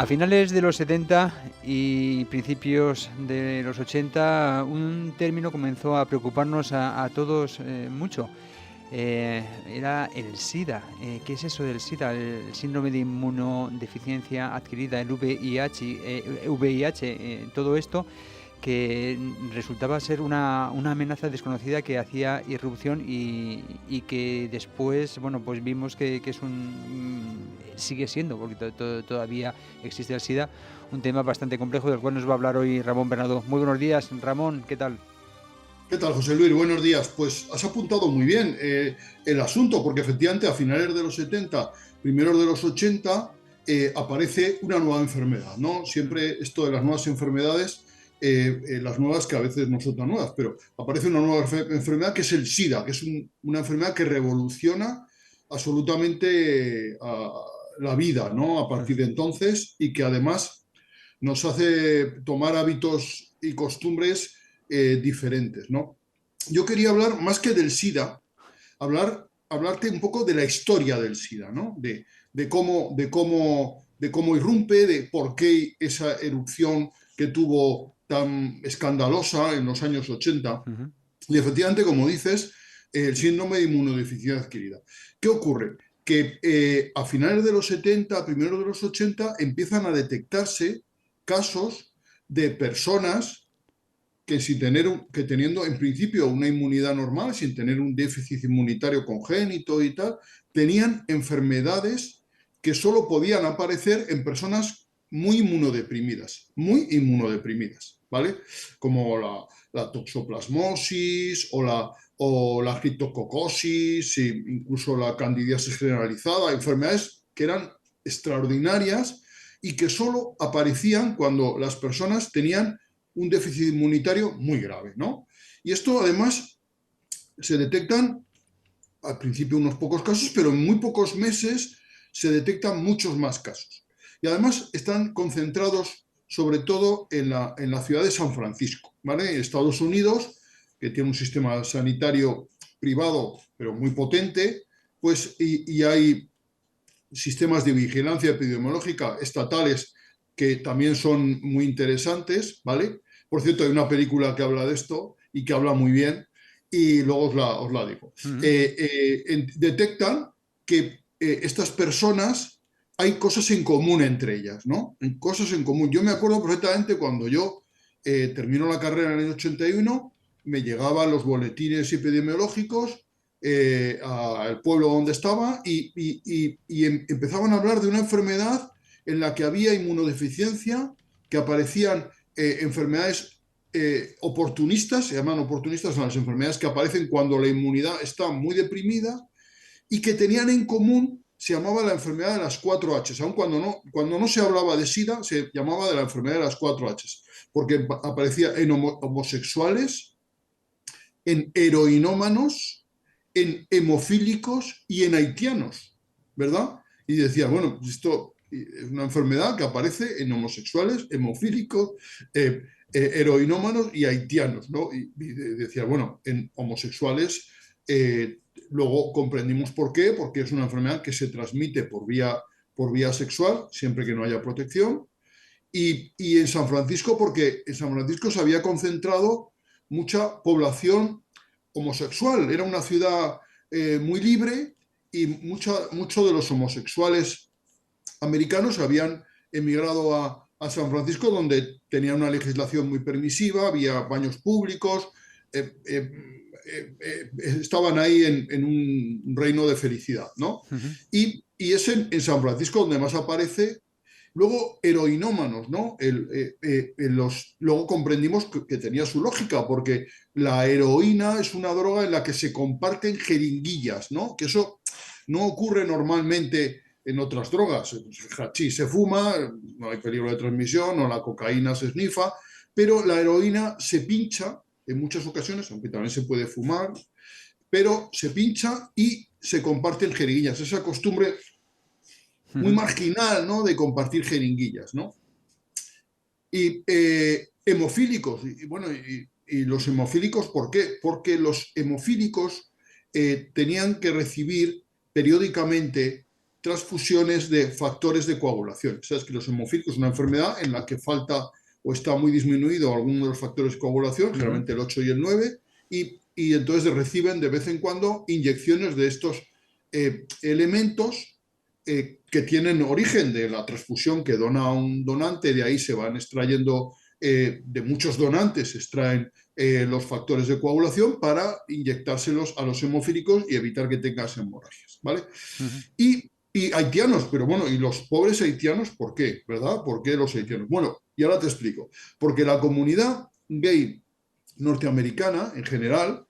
A finales de los 70 y principios de los 80, un término comenzó a preocuparnos a todos mucho. Era el SIDA. ¿Qué es eso del SIDA? El síndrome de inmunodeficiencia adquirida, el VIH, todo esto que resultaba ser una amenaza desconocida que hacía irrupción y que después, bueno, pues vimos que es sigue siendo, porque todavía existe el SIDA, un tema bastante complejo del cual nos va a hablar hoy Ramón Bernardo. Muy buenos días, Ramón, ¿qué tal? ¿Qué tal, José Luis? Buenos días. Pues has apuntado muy bien el asunto, porque efectivamente a finales de los 70, primeros de los 80, aparece una nueva enfermedad, ¿no? Siempre esto de las nuevas enfermedades, las nuevas que a veces no son tan nuevas, pero aparece una nueva enfermedad que es el SIDA, que es una enfermedad que revoluciona absolutamente la vida, ¿no? A partir de entonces y que además nos hace tomar hábitos y costumbres diferentes, ¿no? Yo quería hablar más que del SIDA, hablarte un poco de la historia del SIDA, ¿no? De cómo irrumpe, de por qué esa erupción que tuvo tan escandalosa en los años 80. Uh-huh. Y efectivamente, como dices, el síndrome de inmunodeficiencia adquirida. ¿Qué ocurre? Que a finales de los 70, primeros de los 80, empiezan a detectarse casos de personas que, que teniendo en principio una inmunidad normal, sin tener un déficit inmunitario congénito y tal, tenían enfermedades que solo podían aparecer en personas muy inmunodeprimidas, ¿vale? Como la toxoplasmosis o la criptococosis, incluso la candidiasis generalizada, enfermedades que eran extraordinarias y que solo aparecían cuando las personas tenían un déficit inmunitario muy grave, ¿no? Y esto además se detectan al principio unos pocos casos, pero en muy pocos meses se detectan muchos más casos. Y además están concentrados sobre todo en la ciudad de San Francisco, ¿vale? Estados Unidos, que tiene un sistema sanitario privado, pero muy potente, pues, y hay sistemas de vigilancia epidemiológica estatales que también son muy interesantes, ¿vale? Por cierto, hay una película que habla de esto y que habla muy bien, y luego os la digo. Uh-huh. Detectan que estas personas hay cosas en común entre ellas, ¿no? Cosas en común. Yo me acuerdo perfectamente cuando yo termino la carrera en el 81, me llegaban los boletines epidemiológicos al pueblo donde estaba y empezaban a hablar de una enfermedad en la que había inmunodeficiencia, que aparecían enfermedades oportunistas, se llaman oportunistas, son las enfermedades que aparecen cuando la inmunidad está muy deprimida y que tenían en común, se llamaba la enfermedad de las 4 Hs, aun cuando no se hablaba de SIDA, se llamaba de la enfermedad de las 4 Hs, porque aparecía en homosexuales, en heroinómanos, en hemofílicos y en haitianos, ¿verdad? Y decía, bueno, pues esto es una enfermedad que aparece en homosexuales, hemofílicos, heroinómanos y haitianos, ¿no? Y decía, bueno, en homosexuales, luego comprendimos por qué, porque es una enfermedad que se transmite por vía sexual, siempre que no haya protección, y en San Francisco, porque en San Francisco se había concentrado mucha población homosexual. Era una ciudad muy libre y muchos de los homosexuales americanos habían emigrado a San Francisco, donde tenía una legislación muy permisiva, había baños públicos, eh, eh, estaban ahí en un reino de felicidad, ¿no? Uh-huh. Y es en San Francisco donde más aparece. Luego, heroinómanos, ¿no? Luego comprendimos que tenía su lógica, porque la heroína es una droga en la que se comparten jeringuillas, ¿no? Que eso no ocurre normalmente en otras drogas. El hachís se fuma, no hay peligro de transmisión, o la cocaína se esnifa, pero la heroína se pincha en muchas ocasiones, aunque también se puede fumar, pero se pincha y se comparten jeringuillas. Esa costumbre muy Uh-huh. marginal, ¿no? De compartir jeringuillas, ¿no? Y hemofílicos, y bueno, y los hemofílicos, ¿por qué? Porque los hemofílicos tenían que recibir periódicamente transfusiones de factores de coagulación. Sabes que los hemofílicos es una enfermedad en la que falta o está muy disminuido alguno de los factores de coagulación, generalmente el 8 y el 9, y entonces reciben de vez en cuando inyecciones de estos elementos que tienen origen de la transfusión que dona un donante, de ahí se van extrayendo, de muchos donantes se extraen los factores de coagulación para inyectárselos a los hemofílicos y evitar que tengas hemorragias, ¿vale? Y haitianos, pero bueno, y los pobres haitianos, ¿por qué? ¿Verdad? ¿Por qué los haitianos? Bueno, y ahora te explico. Porque la comunidad gay norteamericana, en general,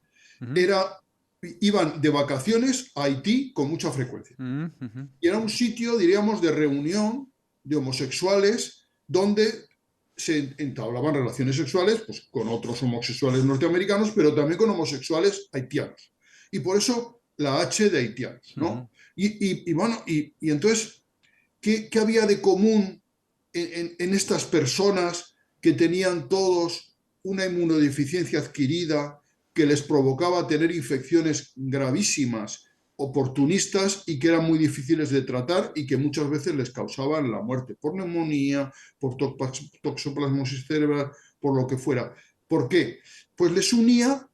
iban de vacaciones a Haití con mucha frecuencia. Y era un sitio, diríamos, de reunión de homosexuales donde se entablaban relaciones sexuales pues, con otros homosexuales norteamericanos, pero también con homosexuales haitianos. Y por eso la H de haitianos, ¿no? Bueno, y entonces, ¿qué había de común en estas personas que tenían todos una inmunodeficiencia adquirida que les provocaba tener infecciones gravísimas, oportunistas y que eran muy difíciles de tratar y que muchas veces les causaban la muerte por neumonía, por toxoplasmosis cerebral, por lo que fuera? ¿Por qué? Pues les unía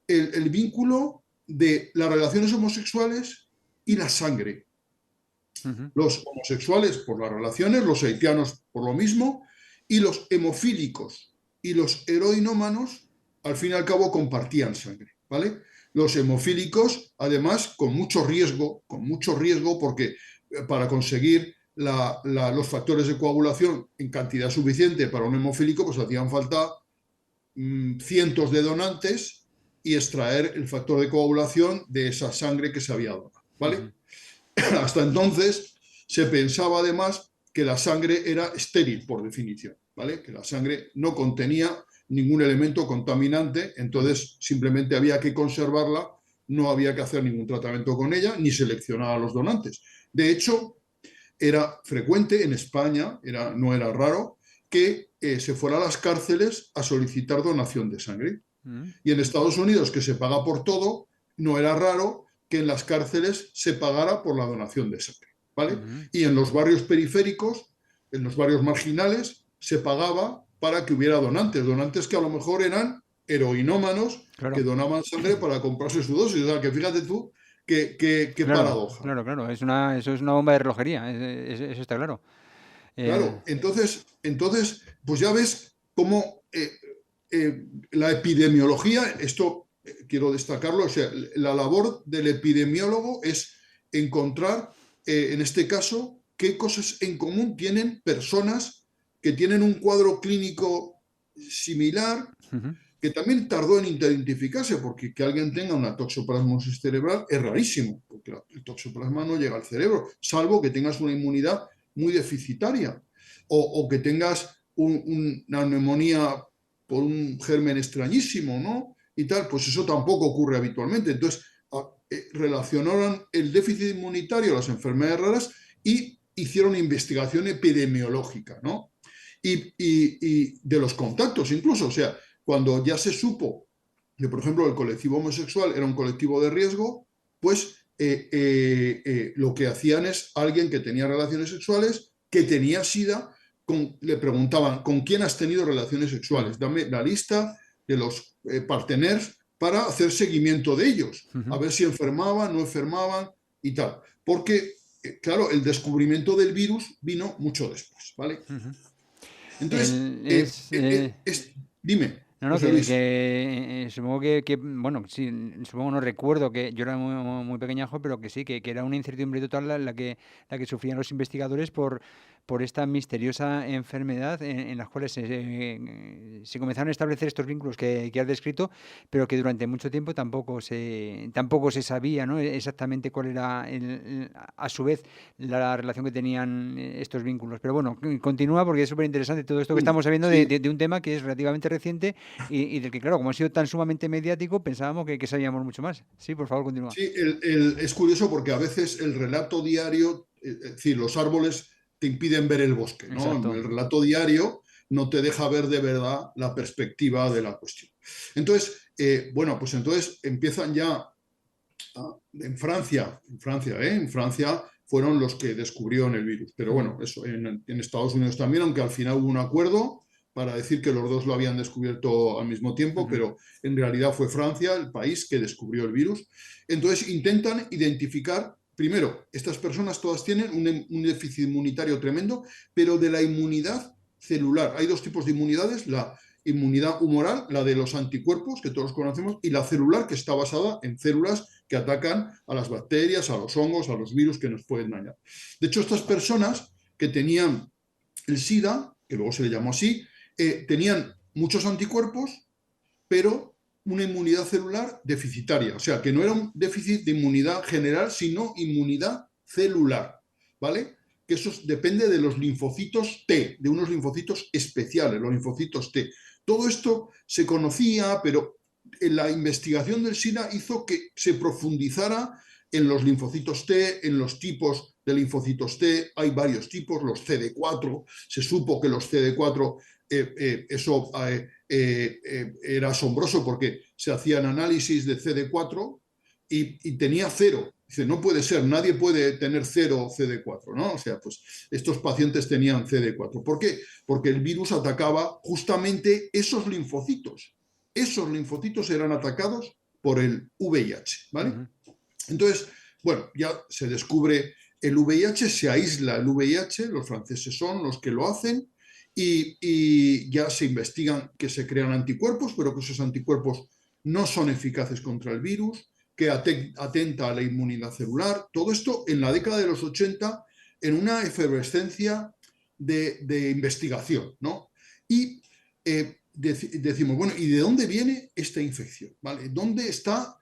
el vínculo de las relaciones homosexuales y la sangre. Los homosexuales por las relaciones, los haitianos por lo mismo, y los hemofílicos y los heroinómanos al fin y al cabo compartían sangre, ¿vale? Los hemofílicos, además, con mucho riesgo porque para conseguir los factores de coagulación en cantidad suficiente para un hemofílico, pues hacían falta cientos de donantes y extraer el factor de coagulación de esa sangre que se había donado, ¿vale? Hasta entonces se pensaba además que la sangre era estéril por definición, ¿vale? Que la sangre no contenía ningún elemento contaminante, entonces simplemente había que conservarla, no había que hacer ningún tratamiento con ella ni seleccionar a los donantes. De hecho, era frecuente en España, no era raro, que se fuera a las cárceles a solicitar donación de sangre. Y en Estados Unidos, que se paga por todo, no era raro que en las cárceles se pagara por la donación de sangre, ¿vale? Y en los barrios periféricos, en los barrios marginales, se pagaba para que hubiera donantes que a lo mejor eran heroinómanos, claro, que donaban sangre para comprarse su dosis. O sea, que fíjate tú qué claro, paradoja. Claro, eso es una bomba de relojería, eso está claro. Claro, entonces, pues ya ves cómo la epidemiología, esto quiero destacarlo, o sea, la labor del epidemiólogo es encontrar, en este caso, qué cosas en común tienen personas que tienen un cuadro clínico similar, que también tardó en identificarse, porque que alguien tenga una toxoplasmosis cerebral es rarísimo, porque el toxoplasma no llega al cerebro, salvo que tengas una inmunidad muy deficitaria o que tengas una neumonía por un germen extrañísimo, ¿no? Y tal, pues eso tampoco ocurre habitualmente. Entonces, relacionaron el déficit inmunitario a las enfermedades raras y hicieron investigación epidemiológica, ¿no? Y de los contactos incluso, o sea, cuando ya se supo que, por ejemplo, el colectivo homosexual era un colectivo de riesgo, pues lo que hacían es alguien que tenía relaciones sexuales, que tenía SIDA, le preguntaban, ¿con quién has tenido relaciones sexuales? Dame la lista de los partners para hacer seguimiento de ellos, a ver si enfermaban, no enfermaban y tal. Porque, claro, el descubrimiento del virus vino mucho después, ¿vale? Entonces, dime. No, supongo bueno, sí, supongo, no recuerdo, que yo era muy pequeñajo, pero que sí, que era una incertidumbre total la que sufrían los investigadores por esta misteriosa enfermedad en las cuales se comenzaron a establecer estos vínculos que has descrito, pero que durante mucho tiempo tampoco se sabía, ¿no?, exactamente cuál era a su vez la relación que tenían estos vínculos. Pero bueno, continúa, porque es súper interesante todo esto que estamos sabiendo de un tema que es relativamente reciente y del que, claro, como ha sido tan sumamente mediático, pensábamos que sabíamos mucho más. Sí, por favor, continúa. Sí, es curioso porque a veces el relato diario, es decir, los árboles te impiden ver el bosque, ¿no? Exacto. El relato diario no te deja ver de verdad la perspectiva de la cuestión. Entonces, bueno, pues entonces empiezan ya en Francia fueron los que descubrieron el virus. Pero bueno, eso en Estados Unidos también, aunque al final hubo un acuerdo para decir que los dos lo habían descubierto al mismo tiempo, pero en realidad fue Francia el país que descubrió el virus. Entonces intentan identificar, primero, estas personas todas tienen un déficit inmunitario tremendo, pero de la inmunidad celular. Hay dos tipos de inmunidades, la inmunidad humoral, la de los anticuerpos, que todos conocemos, y la celular, que está basada en células que atacan a las bacterias, a los hongos, a los virus que nos pueden dañar. De hecho, estas personas que tenían el SIDA, que luego se le llamó así, tenían muchos anticuerpos, pero una inmunidad celular deficitaria. O sea, que no era un déficit de inmunidad general, sino inmunidad celular, ¿vale? Que eso depende de los linfocitos T, de unos linfocitos especiales, los linfocitos T. Todo esto se conocía, pero en la investigación del SIDA hizo que se profundizara en los linfocitos T, en los tipos de linfocitos T. Hay varios tipos, los CD4. Se supo que los CD4, eso era asombroso porque se hacían análisis de CD4 y tenía cero. Dice, no puede ser, nadie puede tener cero CD4, ¿no? O sea, pues estos pacientes tenían CD4. ¿Por qué? Porque el virus atacaba justamente esos linfocitos. Esos linfocitos eran atacados por el VIH, ¿vale? Entonces, bueno, ya se descubre el VIH, se aísla el VIH, los franceses son los que lo hacen, y ya se investigan que se crean anticuerpos, pero que esos anticuerpos no son eficaces contra el virus, que atenta a la inmunidad celular. Todo esto en la década de los 80, en una efervescencia de investigación, ¿no? Y decimos, bueno, ¿y de dónde viene esta infección? ¿Vale? ¿Dónde está?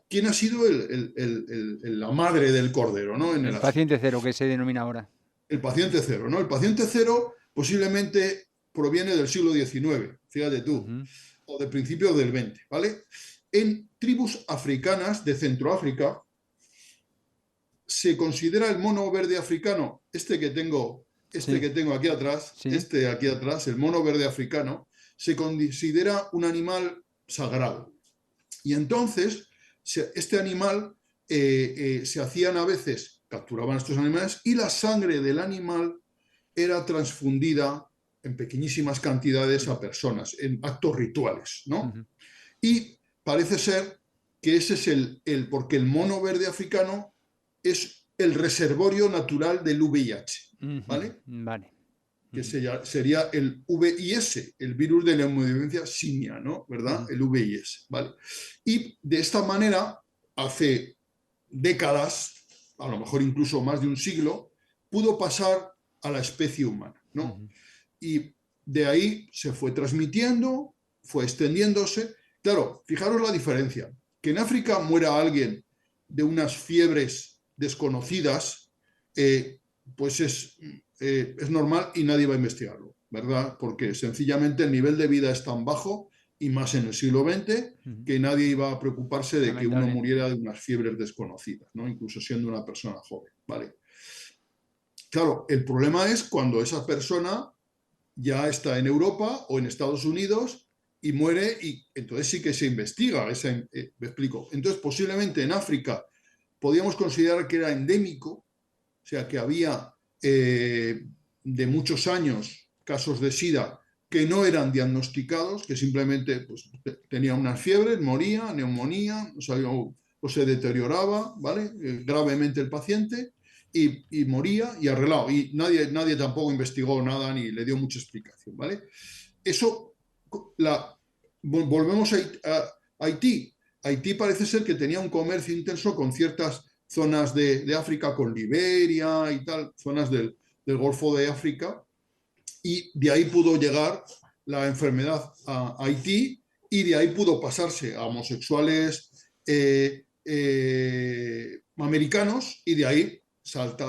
¿Quién ha sido la madre del cordero, ¿no? El paciente cero, que se denomina ahora. El paciente cero, ¿no? El paciente cero posiblemente proviene del siglo XIX, fíjate tú, o de principios del XX, ¿vale? En tribus africanas de Centroáfrica se considera el mono verde africano, que tengo aquí atrás, aquí atrás, el mono verde africano, se considera un animal sagrado. Y entonces, este animal se hacían a veces, capturaban a estos animales, y la sangre del animal era transfundida en pequeñísimas cantidades a personas, en actos rituales, ¿no? Y parece ser que ese es porque el mono verde africano es el reservorio natural del VIH, ¿vale? Vale. Que sería el VIS, el virus de la inmunodeficiencia simia, ¿no? ¿Verdad? El VIS, ¿vale? Y de esta manera, hace décadas, a lo mejor incluso más de un siglo, pudo pasar a la especie humana, ¿no? Y de ahí se fue transmitiendo, fue extendiéndose. Claro, fijaros la diferencia. Que en África muera alguien de unas fiebres desconocidas, pues es normal y nadie va a investigarlo, ¿verdad? Porque sencillamente el nivel de vida es tan bajo, y más en el siglo XX, que nadie iba a preocuparse de que uno muriera de unas fiebres desconocidas, ¿no? Incluso siendo una persona joven, ¿vale? Claro, el problema es cuando esa persona ya está en Europa o en Estados Unidos y muere, y entonces sí que se investiga. Me explico. Entonces, posiblemente en África podríamos considerar que era endémico, o sea, que había de muchos años casos de SIDA que no eran diagnosticados, que simplemente pues, tenía unas fiebres, moría, neumonía, o se deterioraba, ¿vale? Gravemente el paciente, y moría y arreglado. Y nadie tampoco investigó nada ni le dio mucha explicación, ¿vale? Eso, volvemos a Haití. Haití parece ser que tenía un comercio intenso con ciertas zonas de África, con Liberia y tal, zonas del Golfo de África, y de ahí pudo llegar la enfermedad a Haití, y de ahí pudo pasarse a homosexuales americanos, y de ahí salta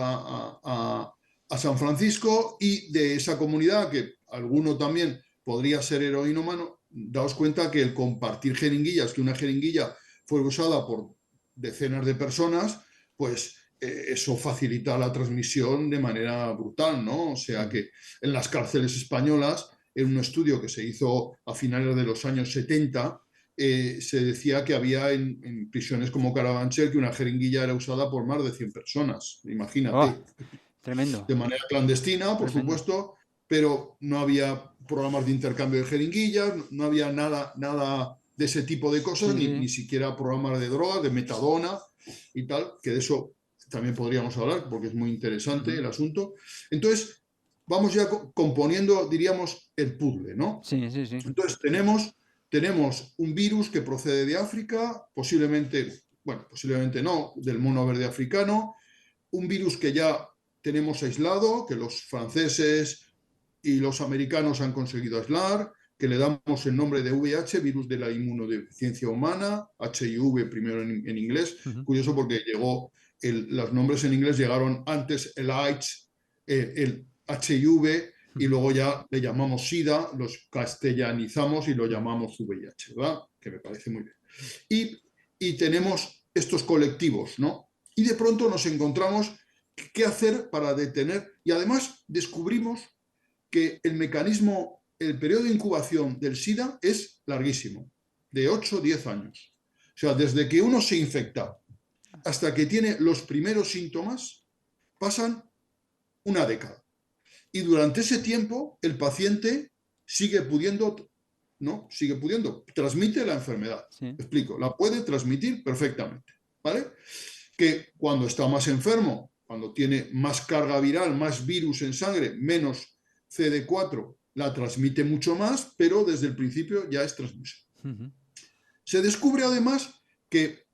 a San Francisco, y de esa comunidad, que alguno también podría ser heroinómano, daos cuenta que el compartir jeringuillas, que una jeringuilla fue usada por decenas de personas, pues eso facilita la transmisión de manera brutal, ¿no? O sea que en las cárceles españolas, en un estudio que se hizo a finales de los años 70, se decía que había en prisiones como Carabanchel que una jeringuilla era usada por más de 100 personas, ¡Oh! imagínate, Tremendo, de manera clandestina, por tremendo. supuesto, pero no había programas de intercambio de jeringuillas, no había nada de ese tipo de cosas, Sí, sí. ni siquiera programas de drogas, de metadona y tal, que de eso también podríamos hablar porque es muy interesante Ujú. el asunto. Entonces, vamos ya componiendo, diríamos, el puzzle, ¿no? Sí, sí, sí. Entonces, tenemos un virus que procede de África, posiblemente, bueno, posiblemente no, del mono verde africano, un virus que ya tenemos aislado, que los franceses y los americanos han conseguido aislar, que le damos el nombre de VIH, virus de la inmunodeficiencia humana, HIV primero en inglés. Ujú. Curioso porque los nombres en inglés llegaron antes el AIDS, el HIV, y Ujú. luego ya le llamamos SIDA, los castellanizamos y lo llamamos VIH, ¿verdad? Que me parece muy bien. Y, y tenemos estos colectivos, ¿no? Y de pronto nos encontramos qué hacer para detener, y además descubrimos que el mecanismo, el periodo de incubación del SIDA es larguísimo, de 8 o 10 años. O sea, desde que uno se infecta hasta que tiene los primeros síntomas, pasan una década. Y durante ese tiempo, el paciente sigue pudiendo, ¿no? Sigue pudiendo, transmite la enfermedad. Sí. Explico, la puede transmitir perfectamente, ¿vale? Que cuando está más enfermo, cuando tiene más carga viral, más virus en sangre, menos CD4, la transmite mucho más, pero desde el principio ya es transmisor. Ujú. Se descubre además que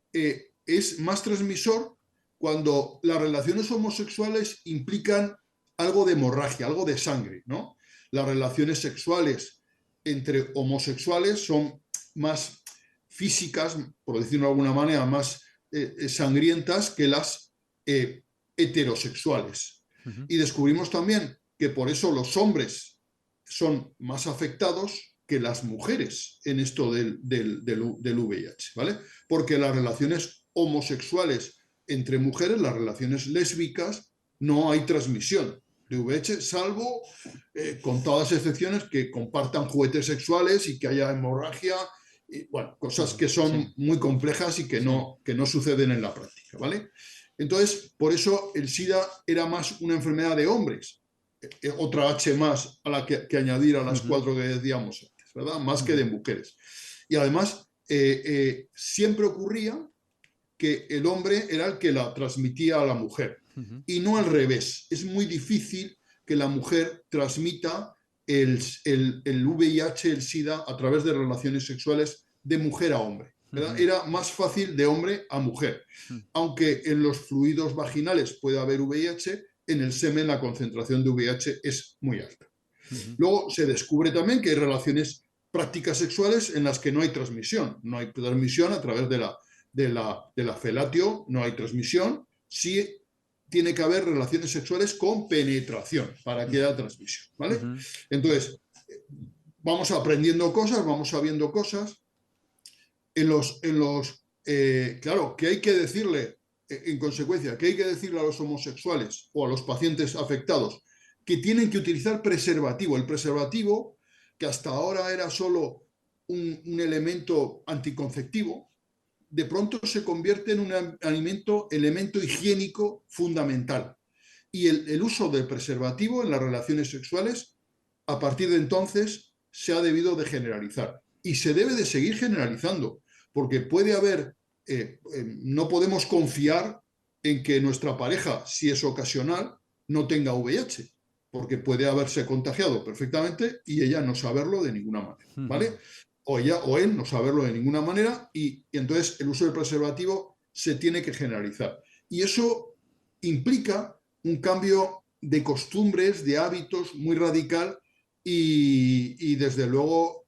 es más transmisor cuando las relaciones homosexuales implican algo de hemorragia, algo de sangre, ¿no? Las relaciones sexuales entre homosexuales son más físicas, por decirlo de alguna manera, más sangrientas que las heterosexuales. Ujú. Y descubrimos también que por eso los hombres son más afectados que las mujeres en esto del VIH, ¿vale? Porque las relaciones homosexuales entre mujeres, las relaciones lésbicas, no hay transmisión de VIH, salvo con todas las excepciones que compartan juguetes sexuales y que haya hemorragia, y, bueno, cosas Ujú. que Sí, son muy complejas y sí. que no suceden en la práctica, ¿vale? Entonces, por eso el SIDA era más una enfermedad de hombres, otra H más a la que añadir a las Ujú. cuatro que decíamos antes, ¿verdad? Más que Ujú. de mujeres. Y además, siempre ocurría que el hombre era el que la transmitía a la mujer Ujú. y no al revés. Es muy difícil que la mujer transmita el VIH, el SIDA, a través de relaciones sexuales de mujer a hombre. ¿Verdad? Ujú. Era más fácil de hombre a mujer. Ujú. Aunque en los fluidos vaginales puede haber VIH, en el semen la concentración de VIH es muy alta. Ujú. Luego se descubre también que hay relaciones prácticas sexuales en las que no hay transmisión. No hay transmisión a través de la felatio, no hay transmisión. Sí tiene que haber relaciones sexuales con penetración para que haya transmisión, ¿vale? Ujú. Entonces, vamos aprendiendo cosas, vamos sabiendo cosas. Claro, que hay que decirle, en consecuencia, que hay que decirle a los homosexuales o a los pacientes afectados que tienen que utilizar preservativo. El preservativo, que hasta ahora era solo un elemento anticonceptivo, de pronto se convierte en un elemento higiénico fundamental. Y el uso del preservativo en las relaciones sexuales, a partir de entonces, se ha debido de generalizar. Y se debe de seguir generalizando, porque puede haber, no podemos confiar en que nuestra pareja, si es ocasional, no tenga VIH, porque puede haberse contagiado perfectamente y ella no saberlo de ninguna manera, Ujú. ¿vale? O ella o él no saberlo de ninguna manera y entonces el uso del preservativo se tiene que generalizar. Y eso implica un cambio de costumbres, de hábitos muy radical y desde luego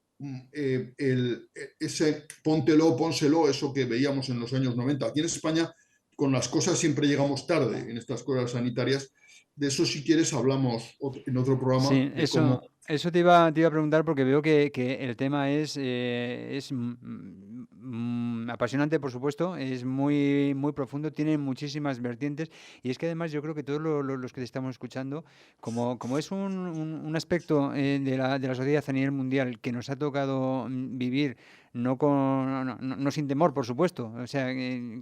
ese póntelo, pónselo, eso que veíamos en los años 90. Aquí en España con las cosas siempre llegamos tarde en estas cosas sanitarias. De eso si quieres hablamos en otro programa Sí, de eso, cómo... eso te iba a preguntar porque veo que el tema es apasionante, por supuesto, es muy, muy profundo, tiene muchísimas vertientes y es que además yo creo que todos los que te estamos escuchando, como es un aspecto de la sociedad a nivel mundial que nos ha tocado vivir no sin temor, por supuesto. O sea,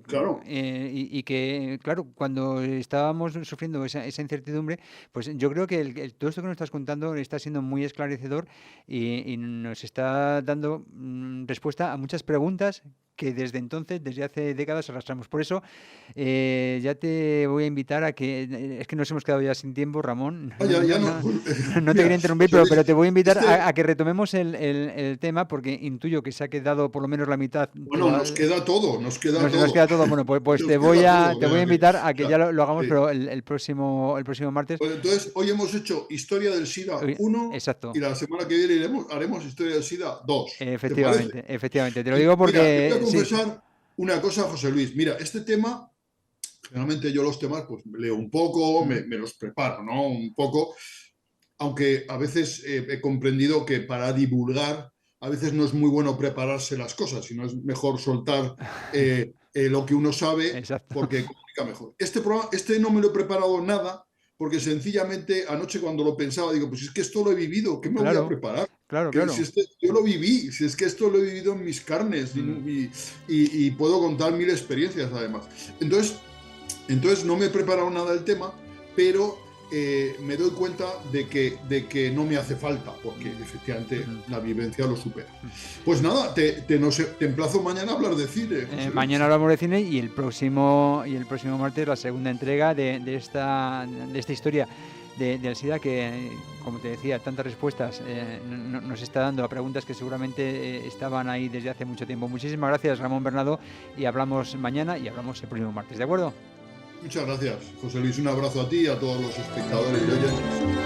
Claro. y que, claro, cuando estábamos sufriendo esa incertidumbre, pues yo creo que todo esto que nos estás contando está siendo muy esclarecedor y nos está dando respuesta a muchas preguntas que desde entonces, desde hace décadas, arrastramos. Por eso, ya te voy a invitar a que, es que nos hemos quedado ya sin tiempo, Ramón, Ya no. no te Mira, quería interrumpir, José pero Luis, te voy a invitar este, a que retomemos el tema, porque intuyo que se ha quedado por lo menos la mitad. bueno, nos queda todo, nos queda Nos todo. queda todo. Bueno, pues Nos queda todo. O te voy a sea invitar a que mira, ya lo hagamos, sí. pero el próximo martes. Pues entonces, hoy hemos hecho Historia del SIDA 1 y Exacto. la semana que viene haremos Historia del SIDA 2. ¿Te parece? Efectivamente, efectivamente. Te lo Y digo mira, te voy a porque sí. confesar una cosa, José Luis. Mira, este tema, generalmente yo los temas, pues leo un poco, me los preparo, ¿no? Un poco, aunque a veces he comprendido que para divulgar, a veces no es muy bueno prepararse las cosas, sino es mejor soltar lo que uno sabe Exacto. porque comunica mejor. Este programa, no me lo he preparado nada, porque sencillamente anoche cuando lo pensaba, digo, pues es que esto lo he vivido, ¿qué me voy a Claro, preparar? claro, Que si claro. yo lo viví, si es que esto lo he vivido en mis carnes Mm. y puedo contar mil experiencias además. Entonces no me he preparado nada del tema, pero me doy cuenta de que no me hace falta, porque efectivamente la vivencia lo supera. Pues nada, te emplazo mañana a hablar de cine, José Luis. Mañana hablamos de cine y el próximo martes la segunda entrega de esta historia del SIDA que, como te decía, tantas respuestas nos está dando a preguntas que seguramente estaban ahí desde hace mucho tiempo. Muchísimas gracias, Ramón Bernardo, y hablamos mañana y hablamos el próximo martes, ¿de acuerdo? Muchas gracias, José Luis. Un abrazo a ti y a todos los espectadores y oyentes.